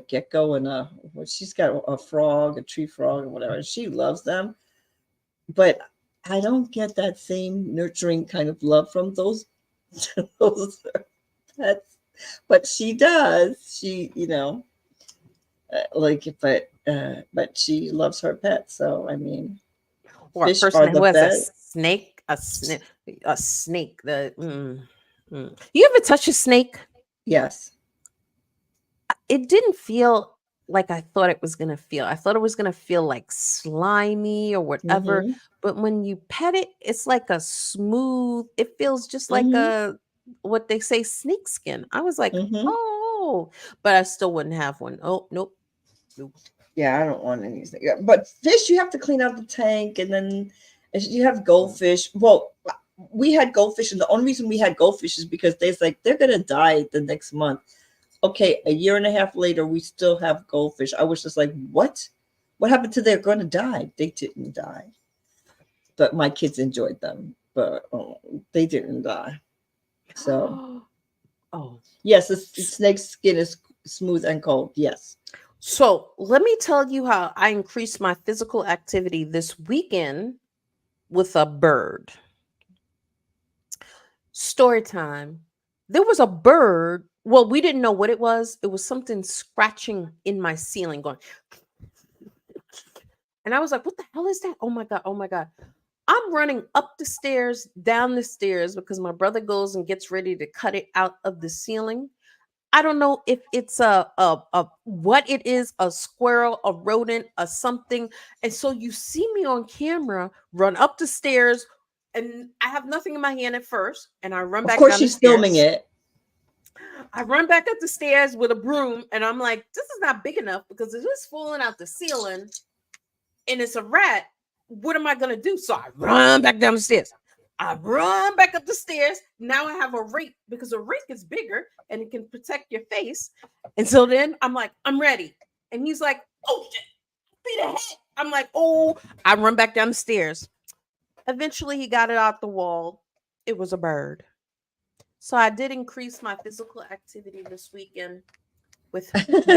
gecko and she's got a frog, a tree frog or whatever, and she loves them. But I don't get that same nurturing kind of love from those pets. But she does. She, but she loves her pets. So I mean, or a fish person are who the has best. a snake. You ever touch a snake? Yes. It didn't feel like I thought it was gonna feel. I thought it was gonna feel like slimy or whatever. But when you pet it, it's like a smooth. It feels just like a what they say snake skin. I was like, oh, but I still wouldn't have one. Oh, nope. Yeah, I don't want anything. But fish, you have to clean out the tank, and then you have goldfish. Well, we had goldfish, and the only reason we had goldfish is because they're gonna die the next month. Okay, a year and a half later, we still have goldfish. I was just like, what? What happened to they're going to die? They didn't die. But my kids enjoyed them, but they didn't die. So, yes, the snake's skin is smooth and cold. Yes. So let me tell you how I increased my physical activity this weekend with a bird. Story time. There was a bird. Well, we didn't know what it was. It was something scratching in my ceiling going. And I was like, what the hell is that? Oh my God. Oh my God. I'm running up the stairs, down the stairs because my brother goes and gets ready to cut it out of the ceiling. I don't know if it's a what it is, a squirrel, a rodent, a something. And so you see me on camera run up the stairs, and I have nothing in my hand at first, and I run Of back course, down the she's filming stairs. it. I run back up the stairs with a broom, and I'm like, this is not big enough because if it's falling out the ceiling and it's a rat, what am I gonna do? So I run back down the stairs. I run back up the stairs. Now I have a rake because a rake is bigger and it can protect your face. And so then I'm like, I'm ready. And he's like, oh shit, see the head. I'm like, oh, I run back down the stairs. Eventually he got it out the wall. It was a bird. So I did increase my physical activity this weekend but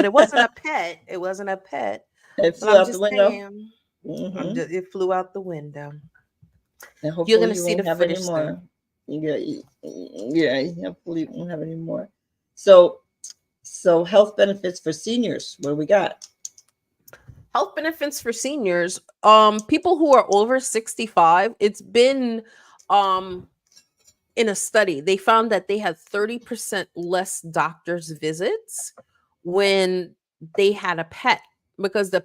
it wasn't a pet. It wasn't a pet. It But flew I'm out just the window. saying, Mhm. it flew out the window. And hopefully You're gonna you see won't the have any footage more. soon. Yeah, hopefully you won't have any more. So health benefits for seniors. What do we got? Health benefits for seniors. People who are over 65. It's been in a study. They found that they had 30% less doctor's visits when they had a pet because the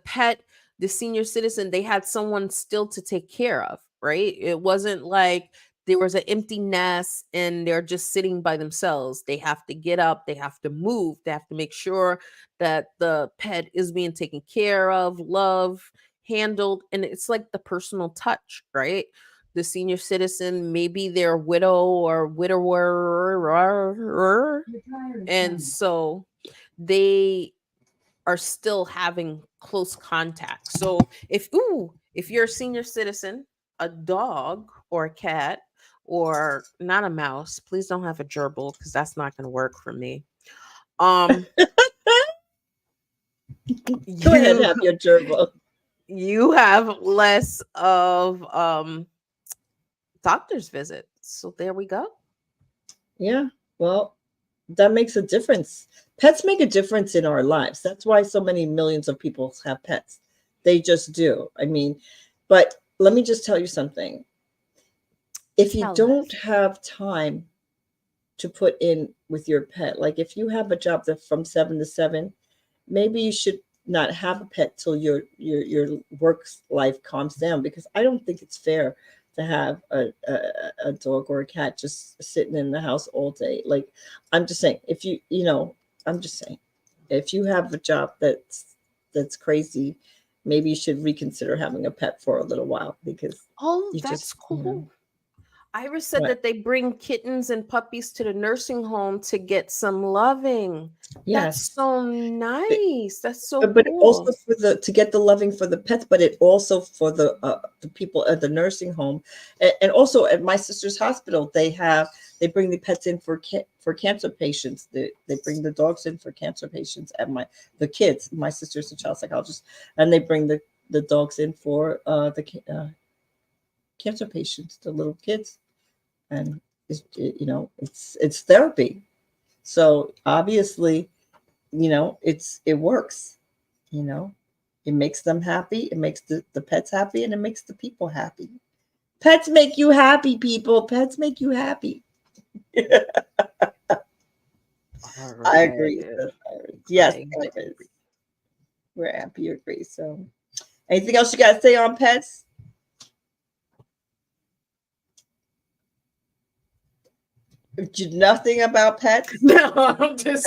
senior citizen, they had someone still to take care of, right? It wasn't like there was an empty nest and they're just sitting by themselves. They have to get up, they have to move, they have to make sure that the pet is being taken care of, loved, handled, and it's like the personal touch, right? The senior citizen, maybe they're widow or widower, and so they are still having close contact. So if you're a senior citizen, a dog or a cat or not a mouse, please don't have a gerbil because that's not going to work for me. Go ahead and have your gerbil. You have less of doctor's visits. So there we go. Yeah, well, that makes a difference. Pets make a difference in our lives. That's why so many millions of people have pets. They just do. I mean, but let me just tell you something. If you Tell don't us. have time to put in with your pet, like if you have a job that from 7 to 7, maybe you should not have a pet till your work life calms down, because I don't think it's fair to have a dog or a cat just sitting in the house all day. Like, I'm just saying, if I'm just saying, if you have a job that's crazy, maybe you should reconsider having a pet for a little while, because Oh, you that's just, cool. Iris said What? that they bring kittens and puppies to the nursing home to get some loving. That's yes. so nice. That's so But also cool. for to get the loving for the pets, but it also for the people at the nursing home, and also at my sister's hospital, they bring the pets in for cancer patients. They bring the dogs in for cancer patients at the kids. My sister's a child psychologist, and they bring the dogs in for the cancer patients, the little kids, and it's therapy. So obviously, it works. It makes them happy, it makes the pets happy, and it makes the people happy. Pets make you happy, people. Pets make you happy. I agree. Yes, I Iris. We're happy you agree. So anything else you got to say on pets? Nothing about pets? No, I'm just,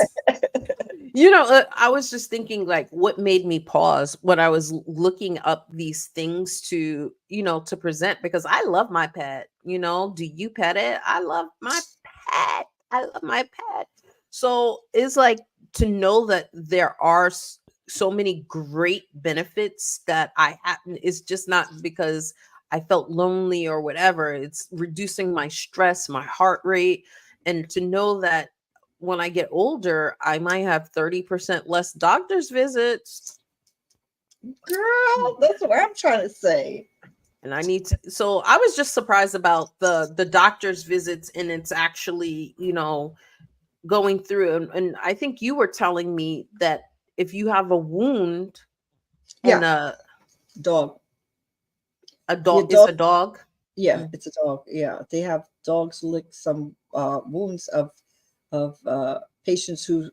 I was just thinking, like, what made me pause when I was looking up these things to present, because I love my pet. Do you pet it? I love my pet. I love my pet. So it's like to know that there are so many great benefits that I have. It's just not because I felt lonely or whatever. It's reducing my stress, my heart rate. And to know that when I get older, I might have 30% less doctor's visits. Girl, that's what I'm trying to say. And I need to, so I was just surprised about the doctor's visits, and it's actually, going through. And I think you were telling me that if you have a wound in Yeah. Dog. a dog, Your it's a dog. Yeah, Mm. it's a dog. Yeah, they have dogs lick some wounds of patients who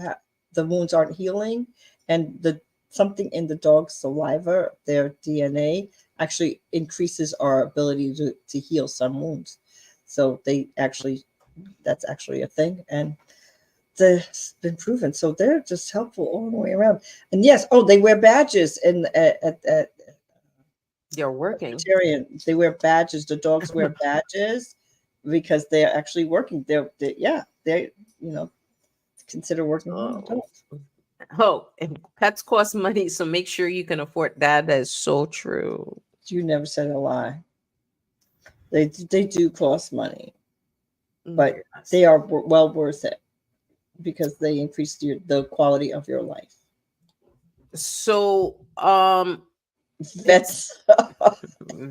have the wounds aren't healing, and the something in the dog's saliva, their DNA, actually increases our ability to heal some wounds. So they actually, that's actually a thing, and it's been proven. So they're just helpful all the way around. And yes, oh, they wear badges at They're working. Presbyterian. They wear badges. The dogs wear badges because they're actually working. They you know consider working Oh. adults. Oh, and pets cost money, so make sure you can afford that. That is so true. You never said a lie. They do cost money, Mm, but yes. they are well worth it because they increase the quality of your life. So That's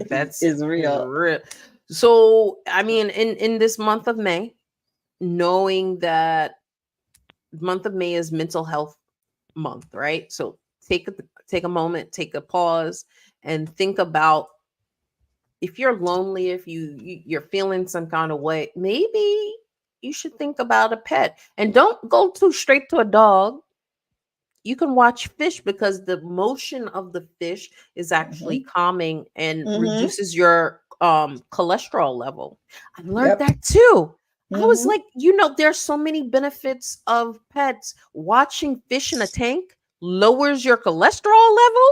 that's is real. So I mean, in this month of May, knowing that month of May is mental health month, right? So take a moment, take a pause, and think about if you're lonely, if you're feeling some kind of way, maybe you should think about a pet. And don't go too straight to a dog. You can watch fish because the motion of the fish is actually calming and Mhm. reduces your cholesterol level. I learned Yep. that too. I was Mhm. like, there's so many benefits of pets. Watching fish in a tank lowers your cholesterol level.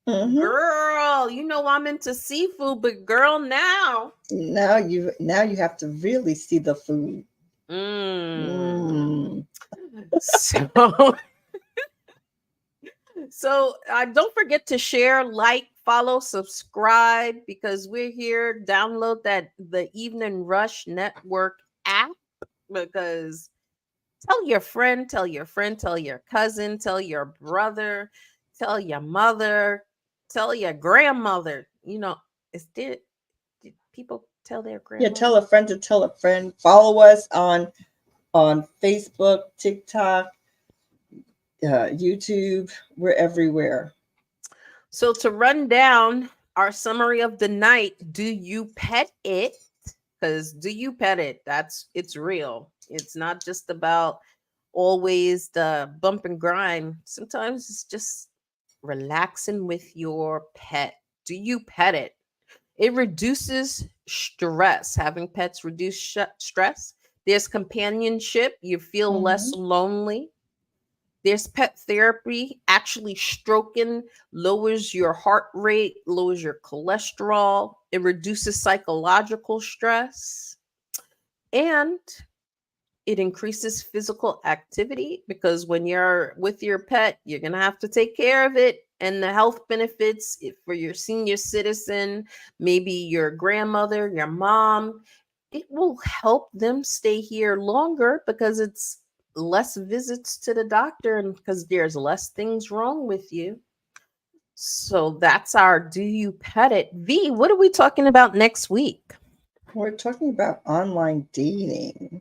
Mhm. Girl, I'm into seafood, but girl, now. Now you have to really see the food. Mm. So So don't forget to share, like, follow, subscribe, because we're here. Download the Evening Rush Network app, because tell your friend, tell your friend, tell your cousin, tell your brother, tell your mother, tell your grandmother. Did people tell their Yeah, grandmother? tell a friend to tell a friend. Follow us on Facebook, TikTok, YouTube. We're everywhere. So to run down our summary of the night, do you pet it? Because do you pet it? It's real. It's not just about always the bump and grind. Sometimes it's just relaxing with your pet. Do you pet it? It reduces stress. Having pets reduce stress. There's companionship. You feel less lonely. There's pet therapy. Actually, stroking lowers your heart rate, lowers your cholesterol. It reduces psychological stress. And it increases physical activity, because when you're with your pet, you're going to have to take care of it. And the health benefits for your senior citizen, maybe your grandmother, your mom, it will help them stay here longer because it's less visits to the doctor and because there's less things wrong with you. So that's our Do You Pet It? V, what are we talking about next week? We're talking about online dating.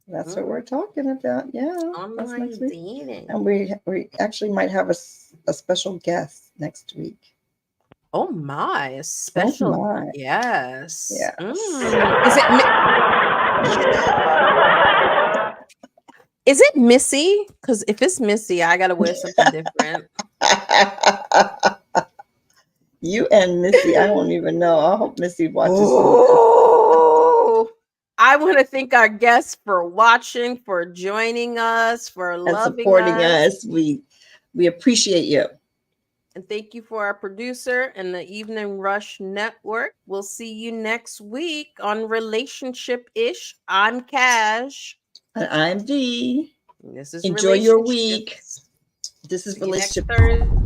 That's what we're talking about. Yeah, that's Online next week. dating. And we actually might have a special guest next week. Oh my, a special. Oh my. Yes. Yes. Is it Missy? Because if it's Missy, I gotta wear something different. You and Missy, I don't even know. I hope Missy watches. Oh, I want to thank our guests for watching, for joining us, for and loving supporting us. us. We appreciate you. And thank you for our producer and the Evening Rush Network. We'll see you next week on Relationship Ish. I'm Cash. And I'm Dee. This is Enjoy your Relationships. week. This is See you next Relationship. Thursday.